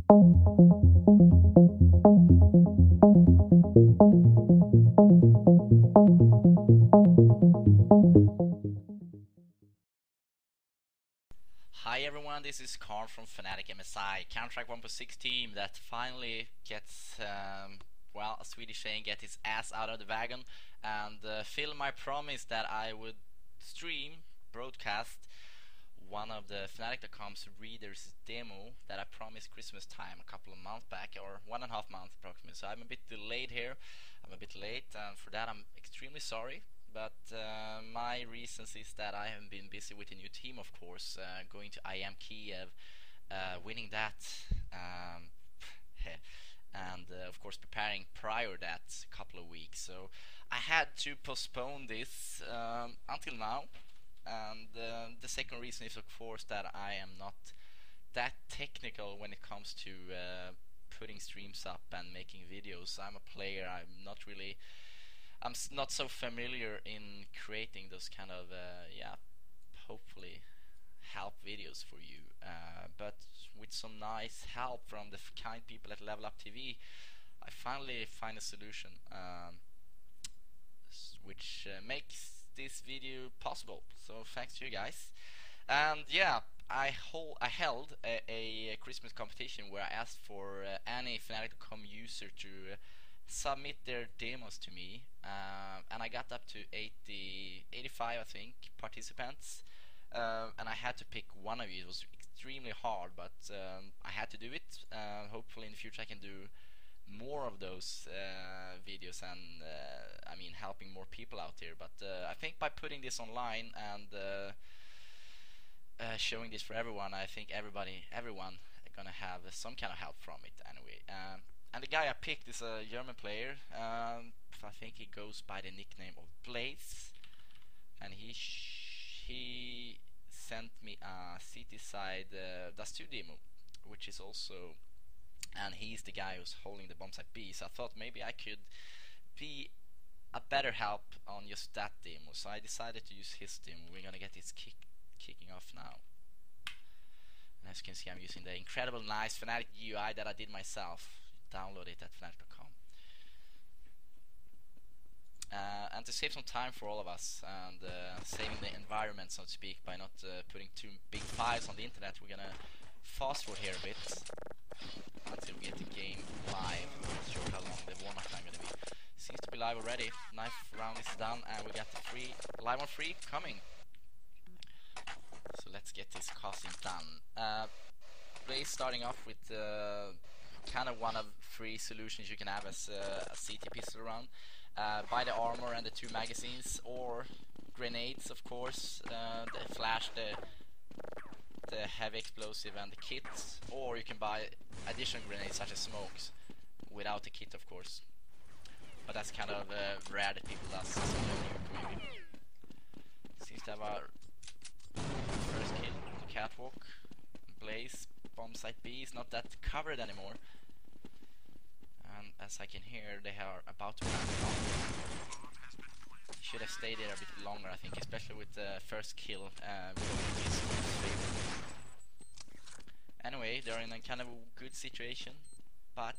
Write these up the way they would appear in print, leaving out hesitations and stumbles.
Hi everyone, this is cArn from fnatic MSI, Counter-Strike 1.6 team that finally gets, well, a Swedish saying, get his ass out of the wagon and fill my promise that I would broadcast one of the fnatic.com's readers' demo that I promised Christmas time a couple of months back, or 1.5 months approximately. So I'm a bit delayed here, I'm a bit late, and for that I'm extremely sorry. But my reasons is that I have been busy with a new team, of course, going to IM Kiev, winning that, and of course preparing prior that a couple of weeks. So I had to postpone this until now, and the second reason is of course that I am not that technical when it comes to putting streams up and making videos. I'm a player, I'm not so familiar in creating those kind of, hopefully help videos for you. But with some nice help from the kind people at Level Up TV, I finally find a solution which makes this video possible. So thanks to you guys. And yeah, I held a Christmas competition where I asked for any fnatic.com user to submit their demos to me, and I got up to 85 I think participants, and I had to pick one of you. It was extremely hard, but I had to do it. Hopefully in the future I can do more of those videos and I mean helping more people out here. But I think by putting this online and showing this for everyone, I think everyone gonna have some kind of help from it anyway. And the guy I picked is a German player. I think he goes by the nickname of Blaze, and he sent me a CT side Dust 2 demo, which is also, and he's the guy who's holding the bomb site B. So I thought maybe I could be a better help on just that demo. So I decided to use his demo. We're gonna get this kicking off now. And as you can see, I'm using the incredible nice Fnatic UI that I did myself. Download it at fnatic.com. And to save some time for all of us and saving the environment, so to speak, by not putting too big files on the internet, we're gonna fast forward here a bit until we get the game live. Not sure how long the warm-up time gonna be. Seems to be live already. Knife round is done, and we got the live on free coming. So let's get this casting done. Blaze starting off with kind of one of 3 solutions you can have as a CT pistol round. Buy the armor and the 2 magazines, or grenades, of course, the flash, the heavy explosive and the kits, or you can buy additional grenades such as smokes without the kit, of course. But that's kind of rare that people does. Seems to have our first kill, the catwalk. Blaze, bomb site B is not that covered anymore. And as I can hear, they are about to run down. Should have stayed there a bit longer, I think, especially with the first kill. Anyway, they're in a kind of a good situation, but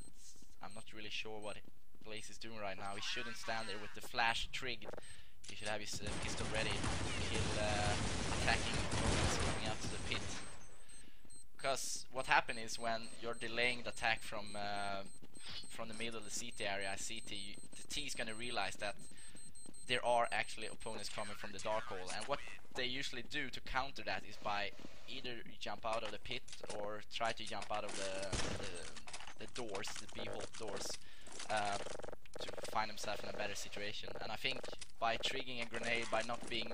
I'm not really sure what Blaze is doing right now. He shouldn't stand there with the flash trigged. He should have his pistol ready to kill attacking opponents coming out to the pit. Because what happens is when you're delaying the attack from the middle of the CT area, the T is going to realize that there are actually opponents coming from the dark hole, and what they usually do to counter that is by either jump out of the pit or try to jump out of the doors, the B-hole doors, to find themselves in a better situation. And I think by triggering a grenade, by not being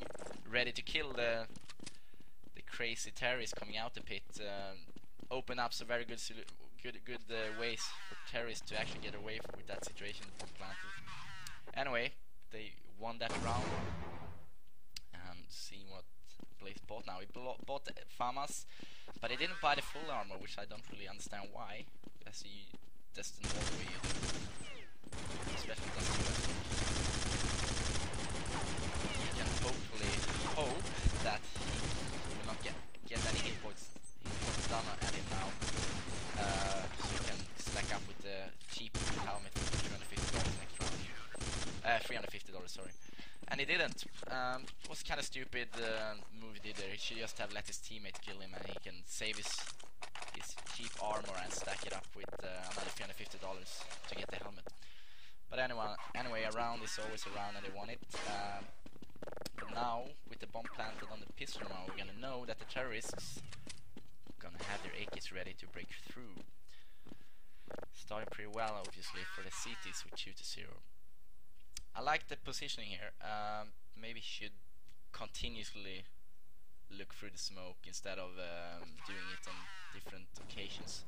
ready to kill the crazy terrorists coming out the pit, open up some very good ways for terrorists to actually get away with that situation. Anyway, they won that round, and see what Blaze bought now. He bought FAMAS, but he didn't buy the full armor, which I don't really understand why. That's the normal way you do it. Especially he can hopefully hope that he will not get any hit points done at him now. So $350, sorry. And he didn't. It was kind of stupid move he did there. He should just have let his teammate kill him, and he can save his cheap armor and stack it up with another $350 to get the helmet. But anyway, a round is always a round, and they won it. But now, with the bomb planted on the pistol round, we're gonna know that the terrorists gonna have their AKs ready to break through. Starting pretty well, obviously, for the CTs with 2-0. I like the positioning here. Maybe should continuously look through the smoke instead of doing it on different occasions.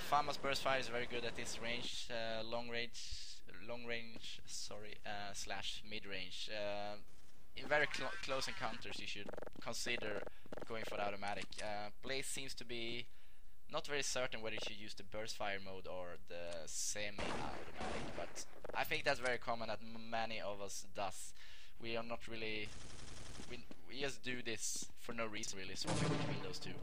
Fama's burst fire is very good at this range, long range, slash mid range. In very close encounters, you should consider going for the automatic. Blaze seems to be not very certain whether you should use the burst fire mode or the semi-automatic, but I think that's very common that many of us does. We are not really, we just do this for no reason really, swapping between those two.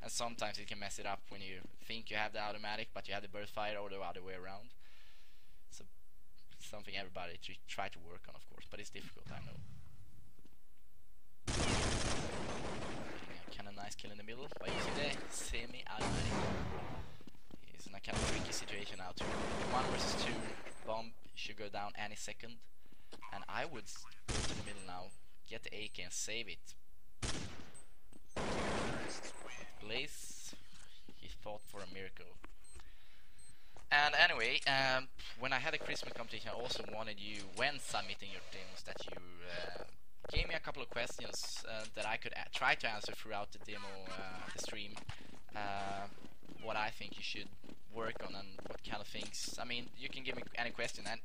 And sometimes it can mess it up when you think you have the automatic but you have the burst fire, or the other way around. So something everybody try to work on, of course, but it's difficult, I know. Kinda nice kill in the middle by using the semi-automatic. He's in a kind of tricky situation now too. 1 versus 2, bomb should go down any second, and I would go to the middle now, get the AK and save it. Blaze, he fought for a miracle. And anyway, when I had a Christmas competition, I also wanted you, when submitting your demos, that you gave me a couple of questions that I could try to answer throughout the demo, the stream. What I think you should work on and what kind of things. I mean, you can give me any question. And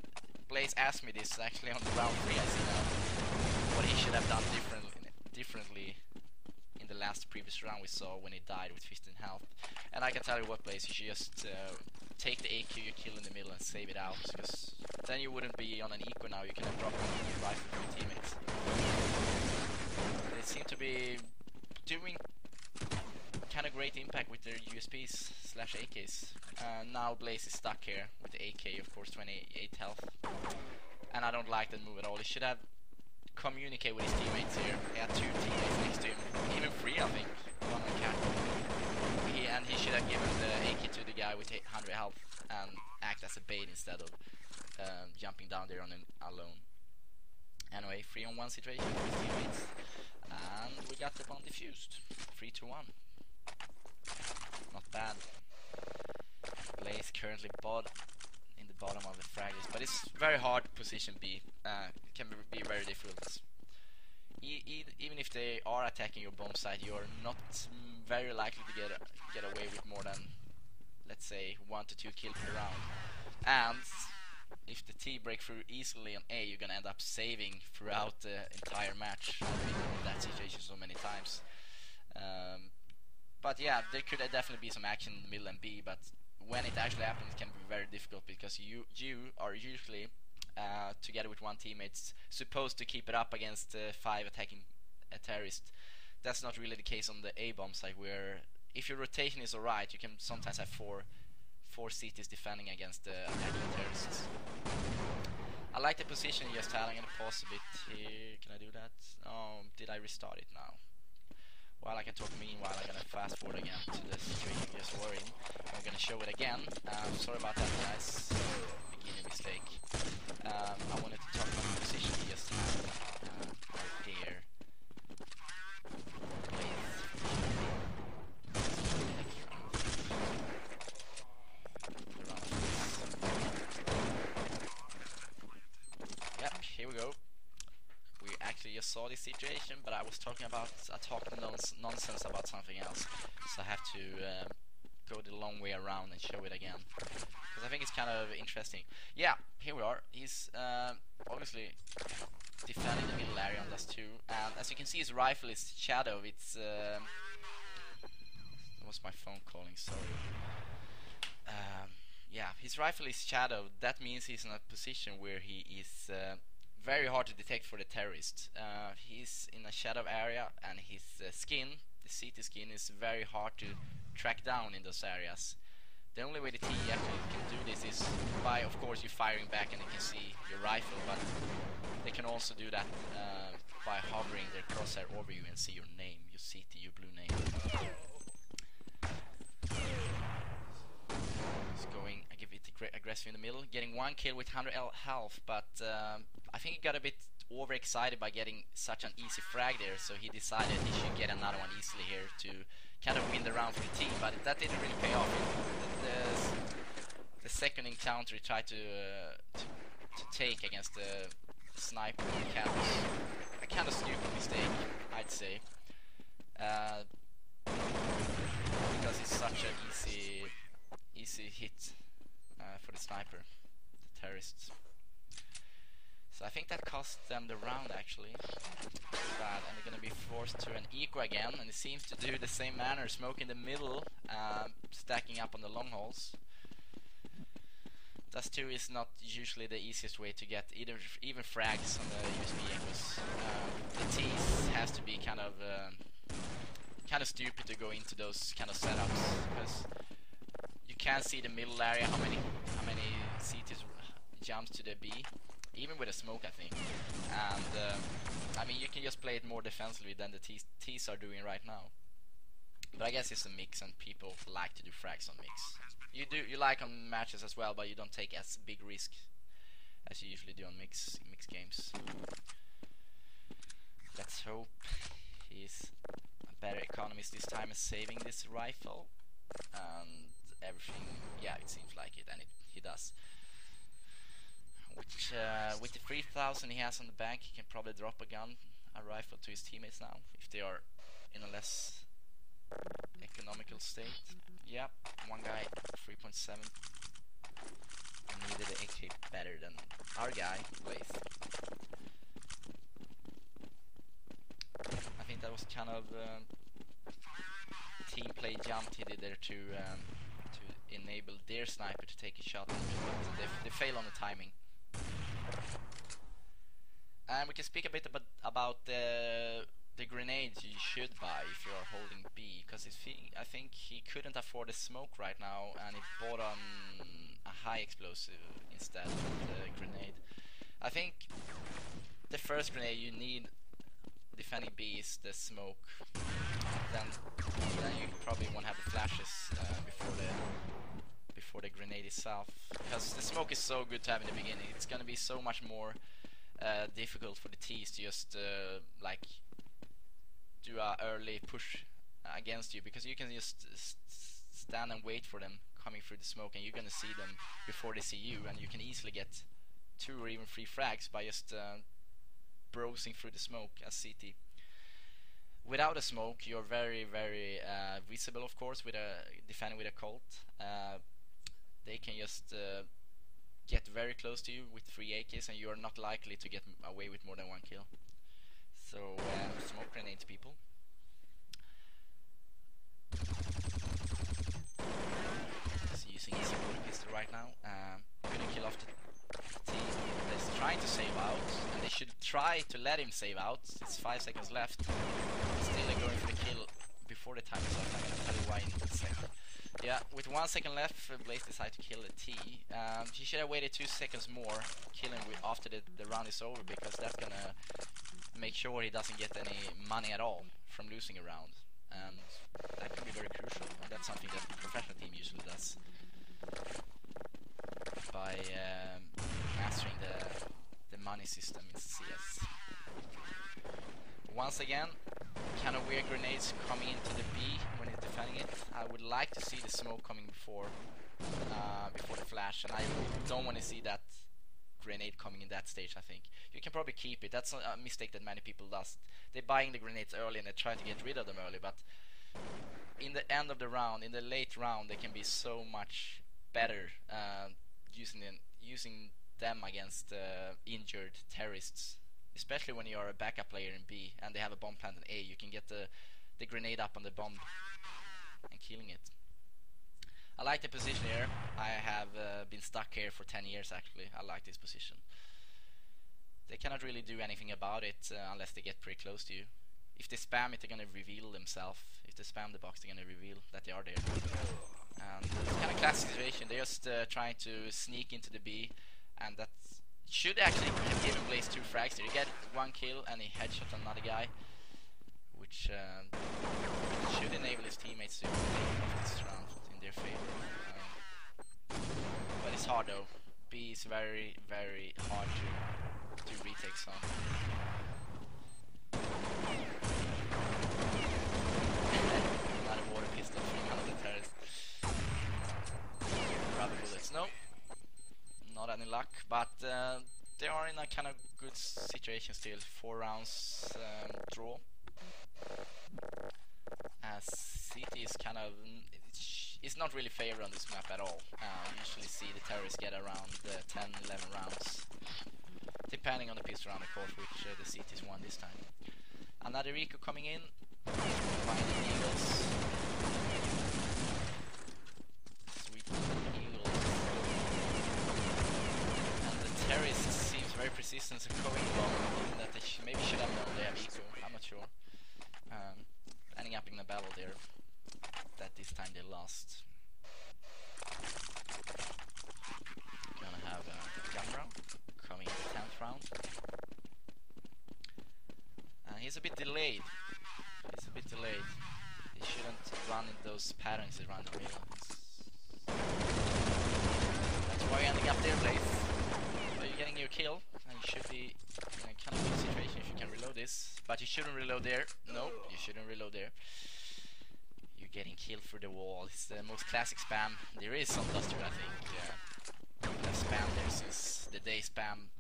Blaze asked me this actually on round 3. I see now what he should have done differently in the last previous round we saw when he died with 15 health. And I can tell you what, Blaze, you should just take the AQ you kill in the middle and save it out, because then you wouldn't be on an eco now. You can have dropped your rifle from your teammates. They seem to be doing kind of great impact with their USPs slash AKs. Now Blaze is stuck here with the AK, of course, 28 health. And I don't like that move at all. He should have communicated with his teammates here. He had 2 teammates next to him, even 3 I think, one on cat. And he should have given the AK to the guy with 800 health and act as a bait instead of jumping down there on him alone. Anyway, 3-on-1 situation with his teammates, and we got the bomb defused. 3-1. Not bad. Blaze currently in the bottom of the fragments, but it's very hard position B. It can be very difficult. Even if they are attacking your bomb site, you are not very likely to get away with more than, let's say, 1 to 2 kills per round. And if the T break through easily on A, you're gonna end up saving throughout the entire match. I've been in that situation so many times. But yeah, there could definitely be some action in middle and B, but when it actually happens, it can be very difficult, because you are usually together with 1 teammate supposed to keep it up against 5 attacking a terrorist. That's not really the case on the A bomb side, where if your rotation is alright, you can sometimes have 4 CTs defending against the attacking terrorists. I like the position you just had. I'm gonna pause a bit here. Can I do that? Oh, did I restart it now? Well, I can talk meanwhile. I'm gonna fast forward again to the situation you just were in. I'm gonna show it again. Sorry about that, guys. Beginning mistake. I wanted to talk about the position we just had right there. Yep, here we go. We actually just saw this situation, but I was talking about nonsense about something else, so I have to go the long way around and show it again, because I think it's kind of interesting. Yeah, here we are. He's obviously defending the middle area on +2, and as you can see, his rifle is shadow. It's that was my phone calling, sorry. Yeah, his rifle is shadowed. That means he's in a position where he is very hard to detect for the terrorist. He's in a shadow area, and his skin, the CT skin, is very hard to track down in those areas. The only way the T actually can do this is by, of course, you firing back and they can see your rifle, but they can also do that by hovering their crosshair over you and see your name, your CT, your blue name. He's going, I give it aggressive in the middle, getting 1 kill with 100 health, but I think he got a bit overexcited by getting such an easy frag there, so he decided he should get another one easily here to kind of win the round for the team, but that didn't really pay off. The second encounter he tried to take against the sniper on campus, a kind of stupid mistake, I'd say, because it's such an easy hit for the sniper, the terrorists. So I think that cost them the round actually. Bad, and they're gonna be forced to an eco again, and it seems to do the same manner, smoke in the middle, stacking up on the long holes. Dust 2 is not usually the easiest way to get even frags on the USB echoes. The T's has to be kind of stupid to go into those kind of setups, because you can't see the middle area how many CTs jumps to the B, even with a smoke, I think. And I mean, you can just play it more defensively than the T's are doing right now. But I guess it's a mix, and people like to do frags on mix. You like on matches as well, but you don't take as big risk as you usually do on mix games. Let's hope he's a better economist this time and saving this rifle and everything. Yeah, it seems like it, and he does. Which with the 3,000 he has on the bank, he can probably drop a rifle to his teammates now if they are in a less economical state. Yep, one guy 3.7 needed the AK better than our guy plays. I think that was kind of team play jump he did there to enable their sniper to take a shot, but they fail on the timing. And we can speak a bit about the grenades you should buy if you are holding B, because I think he couldn't afford a smoke right now, and he bought on a high explosive instead of the grenade. I think the first grenade you need defending B is the smoke. Then you probably won't have the flashes before the grenade itself, because the smoke is so good to have in the beginning. It's gonna be so much more difficult for the T's to just like do a early push against you, because you can just stand and wait for them coming through the smoke, and you're gonna see them before they see you, and you can easily get 2 or even 3 frags by just browsing through the smoke as CT. Without a smoke, you're very, very visible, of course, with defending with a Colt. They can just get very close to you with 3 AKs, and you are not likely to get away with more than 1 kill. So smoke grenades, people. He's using his pistol right now. Couldn't kill off the team. They're trying to save out, and they should try to let him save out. It's 5 seconds left. Still they're going for the kill before the time is up. I'm gonna tell you why in a second. Yeah, with 1 second left, Blaze decided to kill the T. He should have waited 2 seconds more, killing after the round is over, because that's gonna make sure he doesn't get any money at all from losing a round. And that can be very crucial, and that's something that the professional team usually does by mastering the money system in CS. Once again, kind of weird grenades coming into the B when he's defending it. I would like to see the smoke coming before the flash, and I don't want to see that grenade coming in that stage. I think you can probably keep it. That's a mistake that many people does. They're buying the grenades early and they try to get rid of them early, but in the end of the round, in the late round, they can be so much better using them against injured terrorists. Especially when you are a backup player in B and they have a bomb plant in A, you can get the grenade up on the bomb and killing it. I like the position here. I have been stuck here for 10 years actually. I like this position. They cannot really do anything about it unless they get pretty close to you. If they spam it, they're gonna reveal themselves. If they spam the box, they're gonna reveal that they are there. And it's kind of classic classic situation. They're just trying to sneak into the B, and that should actually have given Blaze 2 frags there. He get 1 kill and he headshot another guy, which should enable his teammates to take this round in their favor. But it's hard though. B is very, very hard to retake some. Another water pistol from one of the terrorists. Rubber bullets, no. Not any luck, but they are in a kind of good situation still. 4 rounds draw. As CT is kind of... It's not really favored on this map at all. You usually see the terrorists get around 10-11 rounds. Depending on the pistol round, of course, which the CT's won this time. Another Rico coming in. Finding Eagles. Sweet Eagles. And the terrorists seems very persistent, so going long, that they maybe should have known they have Eco. I'm not sure. Ending up in a battle there. That this time they lost. Gonna have Gamra coming in the 10th round. And he's a bit delayed. He shouldn't run in those patterns he runs in real. That's why you're ending up there, Blaze. So you're getting your kill, and you should be in a kind of good situation if you can reload this. But you shouldn't reload there. No, you shouldn't reload there. Getting killed through the wall. It's the most classic spam there is on Duster, I think. People have spammed there since the day spam.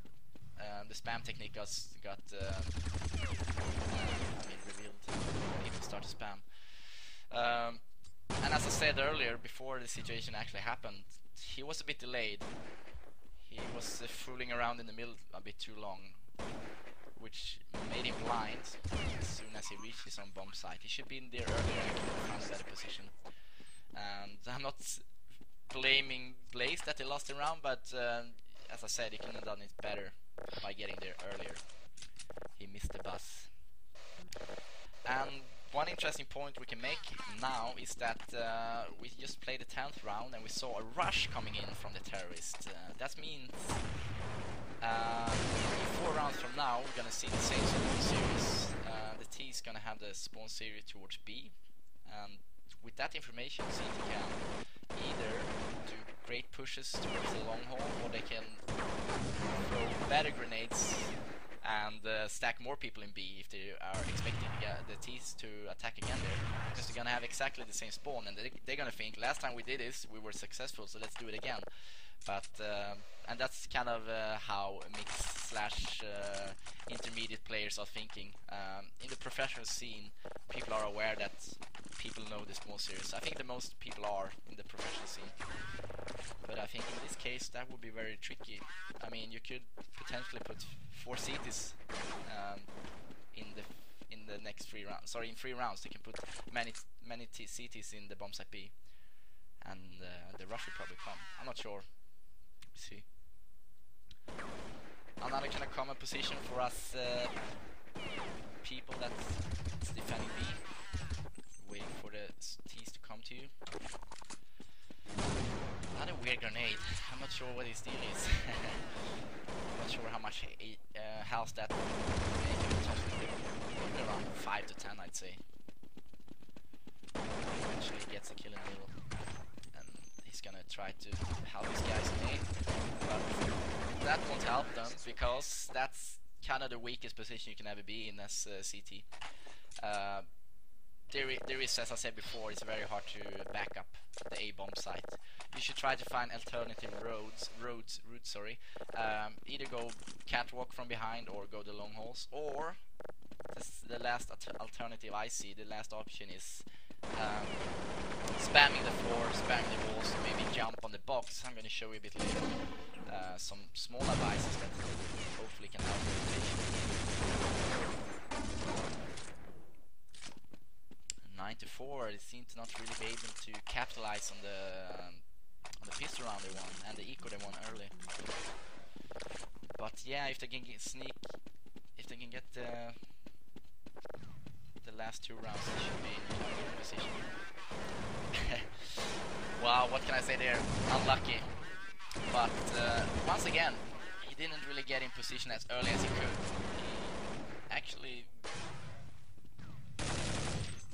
The spam technique got revealed. People start to spam. And as I said earlier, before the situation actually happened, he was a bit delayed. He was fooling around in the middle a bit too long, which made him blind as soon as he reached his own bomb site. He should be in there earlier and found a better position. And I'm not blaming Blaze that he lost the round, but as I said, he could have done it better by getting there earlier. He missed the bus. And one interesting point we can make now is that we just played the 10th round and we saw a rush coming in from the terrorist. That means in 4 rounds from now we're gonna see the same spawn series. The T is gonna have the spawn series towards B, and with that information CT can either do great pushes towards the long haul, or they can throw better grenades and stack more people in B if they are expecting the T's to attack again there, because they're gonna have exactly the same spawn, and they're gonna think, last time we did this we were successful, so let's do it again. But and that's kind of how mixed / intermediate players are thinking. In the professional scene, people are aware that people know the small series. I think the most people are in the professional scene. But I think in this case that would be very tricky. I mean, you could potentially put 4 cities in the next 3 rounds. Sorry, in 3 rounds they can put many cities in the bomb site B, and the rush will probably come. I'm not sure. See, another kind of common position for us people that's defending B, waiting for the T's to come to you. Another weird grenade. I'm not sure what his deal is. I'm not sure how much health that around 5 to 10, I'd say. Eventually gets a kill in the middle. He's gonna try to help his guys in A, but that won't help them, because that's kind of the weakest position you can ever be in as CT. There is, as I said before, it's very hard to back up the A bomb site. You should try to find alternative routes. Either go catwalk from behind or go the long hauls, or the last alternative I see, the last option is spamming the floor, spamming the walls, maybe jump on the box. I'm going to show you a bit later some small advices that hopefully can help the rotation. 9-4, they seem to not really be able to capitalize on the pistol round they won and the eco they won early. But yeah, if they can get the last 2 rounds, they should be in a good position. Wow, what can I say there? Unlucky. But once again, he didn't really get in position as early as he could. He actually,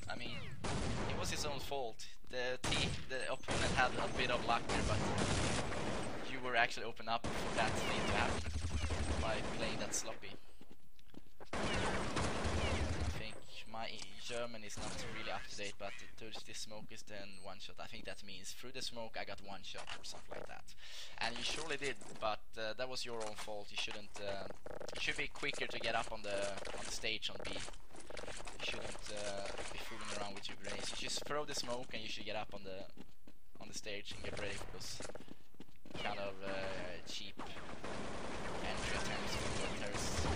I mean, it was his own fault. The opponent had a bit of luck there, but you were actually open up for that thing to happen by playing that sloppy. I think my German is not really up to date, but the smoke is then one shot. I think that means through the smoke I got one shot or something like that. And you surely did, but that was your own fault. You shouldn't. You should be quicker to get up on the stage on B. You shouldn't be fooling around with your grenades. You just throw the smoke and you should get up on the stage and get ready for those kind of cheap entry attempts for terrorists.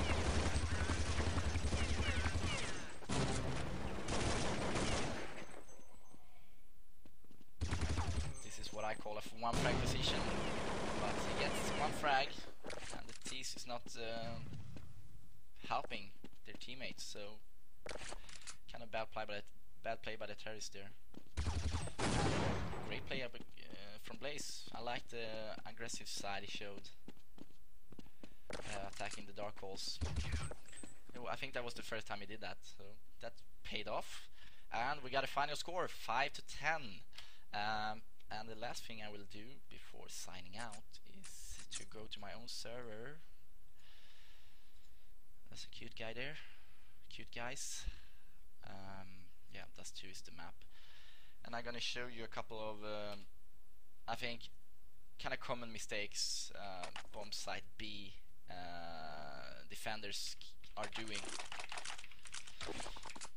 This is what I call a one frag position, but he gets one frag and the tease is not helping their teammates, so kind of bad play by the terrorists there. Great play from Blaze. I like the aggressive side he showed, attacking the dark holes. I think that was the first time he did that, so that paid off. And we got a final score, 5-10. And the last thing I will do before signing out is to go to my own server. There's a cute guy there. Cute guys. Yeah, Dust 2 is the map. And I'm gonna show you a couple of, I think, kind of common mistakes bomb site B defenders are doing.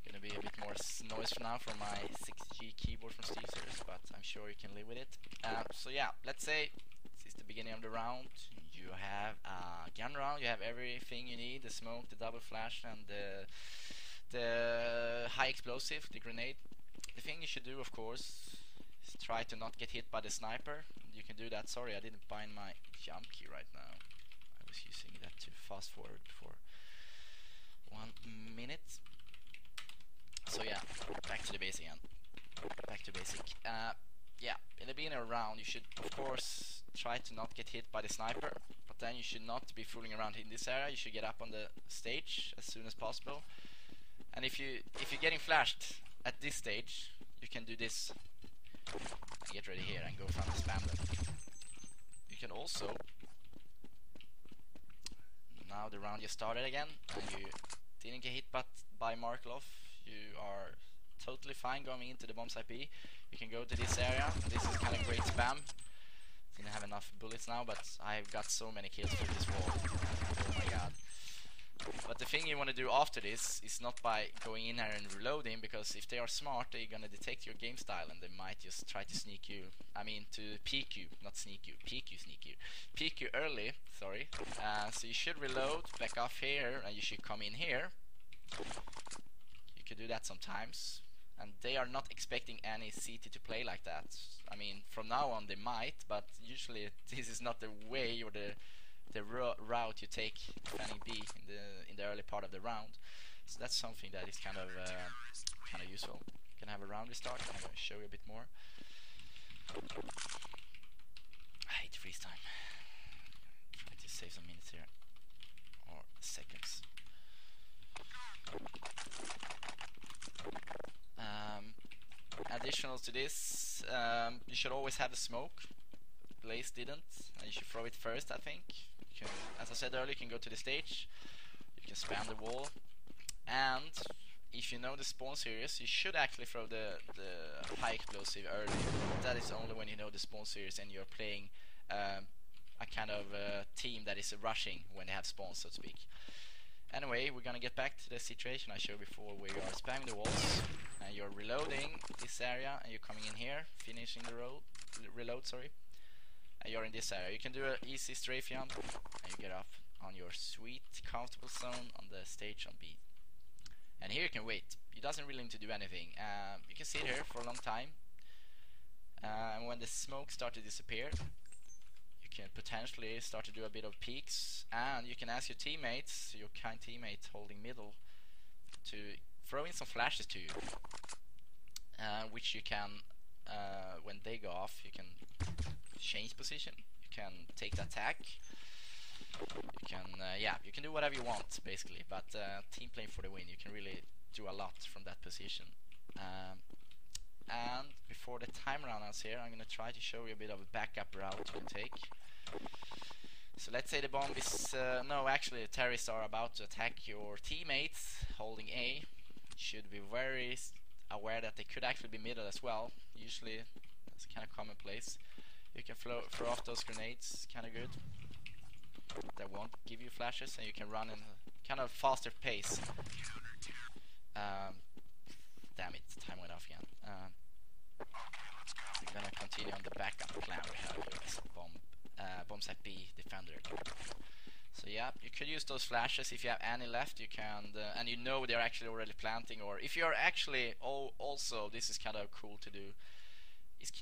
Gonna be a bit more noise now from my 6G keyboard from Steve Series, but I'm sure you can live with it. So yeah, let's say this is the beginning of the round. You have a gun round, you have everything you need, the smoke, the double flash, and the high explosive, the grenade. The thing you should do, of course, is try to not get hit by the sniper. You can do that. Sorry, I didn't bind my jump key right now. I was using that to fast forward for 1 minute. So yeah, back to the base again. Back to basic. Yeah, in the beginning of the round, you should, of course, try to not get hit by the sniper. But then you should not be fooling around in this area. You should get up on the stage as soon as possible. And if you're getting flashed at this stage, you can do this. And get ready here and go from the spam them. You can also, now the round just started again, and you didn't get hit by Markloff, you are totally fine going into the bomb site B. You can go to this area. This is kind of great spam. Didn't have enough bullets now, but I've got so many kills through this wall. Oh my god. But the thing you want to do after this is not by going in here and reloading, because if they are smart, they're gonna detect your game style and they might just try to sneak you. I mean, to peek you, not sneak you. Peek you, sneak you. Peek you early, sorry. So you should reload, back off here, and you should come in here. You could do that sometimes. And they are not expecting any CT to play like that. I mean, from now on they might, but usually this is not the way or the route you take defending B in the early part of the round. So that's something that is kind of useful. You can have a round restart. I'm going to show you a bit more. I hate freeze time. Try to save some minutes here, or seconds. Additional to this, you should always have the smoke. Blaze didn't, and you should throw it first, I think. You can, as I said earlier, you can go to the stage, you can spam the wall, and if you know the spawn series, you should actually throw the high explosive early. That is only when you know the spawn series and you're playing a kind of team that is rushing when they have spawns, so to speak. Anyway, we're gonna get back to the situation I showed before, where you are spamming the walls and you're reloading this area, and you're coming in here, finishing the reload, sorry. And you're in this area. You can do an easy strafe jump, and you get up on your sweet, comfortable zone on the stage on B. And here you can wait. It doesn't really need to do anything. You can sit here for a long time, and when the smoke starts to disappear, you can potentially start to do a bit of peeks, and you can ask your teammates, your kind teammates holding middle, to throw in some flashes to you. which you can, when they go off, you can change position, you can take the attack, you can, you can do whatever you want basically, but team playing for the win, you can really do a lot from that position. And before the time runs here, I'm gonna try to show you a bit of a backup route you can take. So let's say the bomb is, no, actually the terrorists are about to attack your teammates holding A. Should be very aware that they could actually be middle as well. Usually that's kind of commonplace. You can throw off those grenades, kind of good. They won't give you flashes, and you can run in a kind of faster pace. Damn it, time went off again. We're gonna continue on the backup plan we have here as bombs at B defender. So yeah, you could use those flashes if you have any left. You can, and you know they're actually already planting, or if you're actually also, this is kind of cool to do.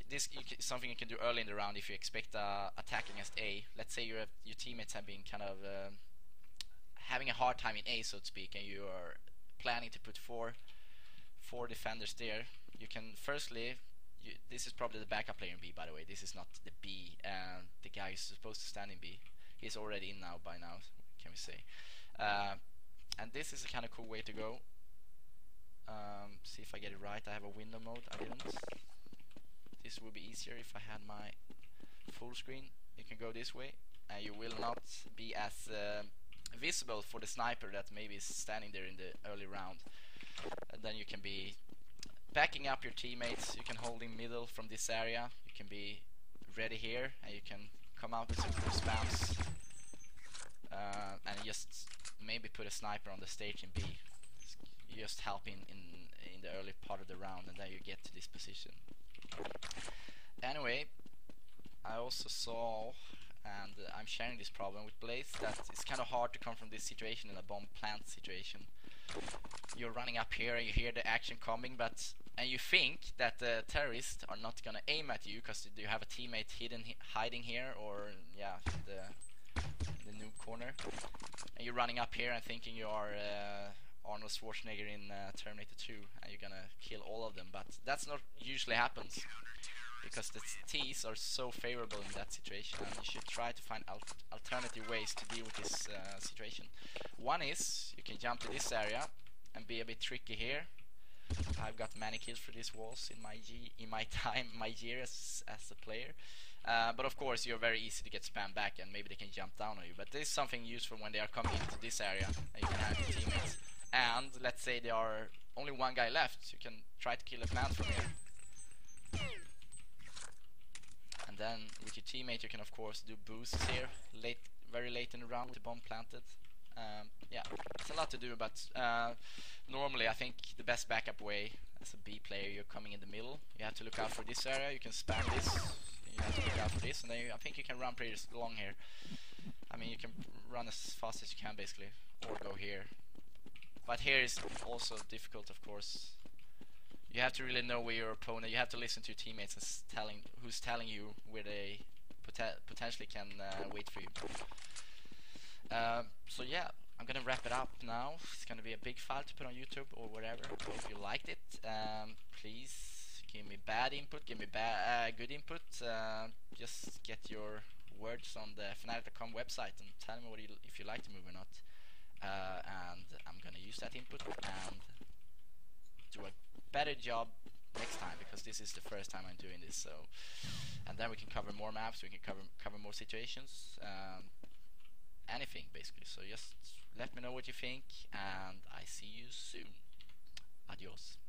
This something you can do early in the round if you expect attack against A. Let's say your teammates have been kind of having a hard time in A, so to speak, and you are planning to put four defenders there. You can firstly, this is probably the backup player in B, by the way. This is not the B, the guy who's supposed to stand in B. He's already in now, by now, can we say. And this is a kind of cool way to go. See if I get it right. I have a window mode. I didn't. This would be easier if I had my full screen. You can go this way, and you will not be as visible for the sniper that maybe is standing there in the early round. And then you can be backing up your teammates. You can hold in middle from this area. You can be ready here, and you can come out with some cool spams, and just maybe put a sniper on the stage in B. You just help in the early part of the round, and then you get to this position. Anyway, I also saw, and I'm sharing this problem with Blaze, that it's kind of hard to come from this situation in a bomb plant situation. You're running up here and you hear the action coming, and you think that the terrorists are not gonna aim at you because you have a teammate hiding here, or the noob corner, and you're running up here and thinking you are Arnold Schwarzenegger in Terminator 2, and you're gonna kill all of them, but that's not usually happens, because the T's are so favorable in that situation, and you should try to find alternative ways to deal with this situation. One is, you can jump to this area and be a bit tricky here. I've got many kills for these walls in my year as a player. But of course you're very easy to get spammed back, and maybe they can jump down on you. But this is something useful when they are coming into this area, and you can have your teammates. And let's say there are only one guy left, you can try to kill a plant from here. And then with your teammate you can of course do boosts here, very late in the round with the bomb planted. Yeah, it's a lot to do, but normally I think the best backup way as a B player, you're coming in the middle, you have to look out for this area, you can spam this, you have to look out for this, and then I think you can run pretty long here. I mean, you can run as fast as you can basically, or go here. But here is also difficult, of course. You have to really know where your opponent, you have to listen to your teammates and who's telling you where they potentially can wait for you. So yeah, I'm gonna wrap it up now. It's gonna be a big file to put on YouTube or whatever. Hope you liked it. Please give me bad input, give me good input. Just get your words on the fnatic.com website and tell me if you like the movie or not. And I'm gonna use that input and do a better job next time, because this is the first time I'm doing this. So, and then we can cover more maps, we can cover more situations, anything basically. So just let me know what you think, and I see you soon. Adios.